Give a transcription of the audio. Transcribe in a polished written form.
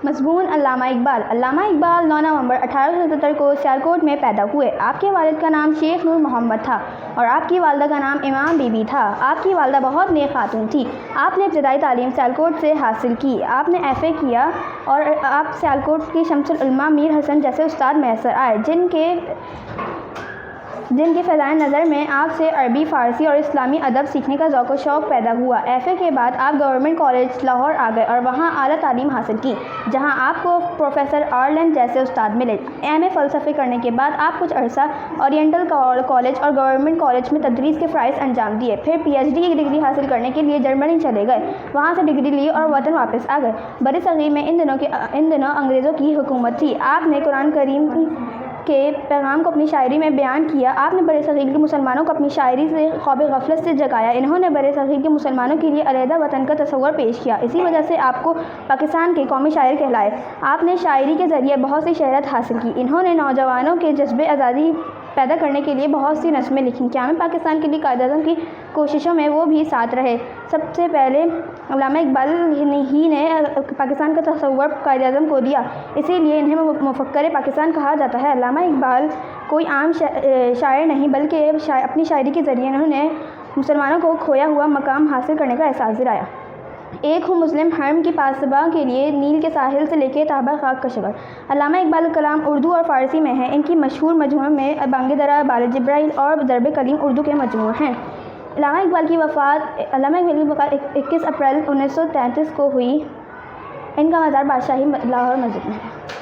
مضمون علامہ اقبال۔ علامہ اقبال 9 نومبر 1877 کو سیالکوٹ میں پیدا ہوئے۔ آپ کے والد کا نام شیخ نور محمد تھا اور آپ کی والدہ کا نام امام بی بی تھا۔ آپ کی والدہ بہت نیک خاتون تھی۔ آپ نے ابتدائی تعلیم سیالکوٹ سے حاصل کی۔ آپ نے FA کیا اور آپ سیالکوٹ کی شمس العلماء میر حسن جیسے استاد میسر آئے جن کے فیضان نظر میں آپ سے عربی، فارسی اور اسلامی ادب سیکھنے کا ذوق و شوق پیدا ہوا۔ FA کے بعد آپ گورنمنٹ کالج لاہور آ گئے اور وہاں اعلیٰ تعلیم حاصل کی، جہاں آپ کو پروفیسر آرلینڈ جیسے استاد ملے۔ MA فلسفے کرنے کے بعد آپ کچھ عرصہ اورینٹل کالج اور گورنمنٹ کالج میں تدریس کے فرائض انجام دیے، پھر PhD کی ڈگری حاصل کرنے کے لیے جرمنی چلے گئے، وہاں سے ڈگری لی اور وطن واپس آ گئے۔ برصغیر میں ان دنوں انگریزوں کی حکومت تھی۔ آپ نے قرآن کریم کے پیغام کو اپنی شاعری میں بیان کیا۔ آپ نے برصغیر کے مسلمانوں کو اپنی شاعری سے خواب غفلت سے جگایا۔ انہوں نے برصغیر کے مسلمانوں کے لیے علیحدہ وطن کا تصور پیش کیا، اسی وجہ سے آپ کو پاکستان کے قومی شاعر کہلائے۔ آپ نے شاعری کے ذریعے بہت سی شہرت حاصل کی۔ انہوں نے نوجوانوں کے جذبے آزادی پیدا کرنے کے لیے بہت سی نظمیں لکھیں۔ قیام پاکستان کے لیے قائد اعظم کی کوششوں میں وہ بھی ساتھ رہے۔ سب سے پہلے علامہ اقبال ہی نے پاکستان کا تصور قائد اعظم کو دیا، اسی لیے انہیں مفکر پاکستان کہا جاتا ہے۔ علامہ اقبال کوئی عام شاعر نہیں بلکہ اپنی شاعری کے ذریعے انہوں نے مسلمانوں کو کھویا ہوا مقام حاصل کرنے کا احساس دلایا۔ ایک ہوں مسلم حرم کی پاسباں کے لیے نیل کے ساحل سے لے کے تابہ خاک کا شجر۔ علامہ اقبال کلام اردو اور فارسی میں ہیں۔ ان کی مشہور مجموعوں میں بانگ درا، بال جبرائیل اور ضرب کلیم اردو کے مجموعے ہیں۔ علامہ اقبال کی وفات 21 اپریل 1933 کو ہوئی۔ ان کا مزار بادشاہی لاہور مسجد میں ہے۔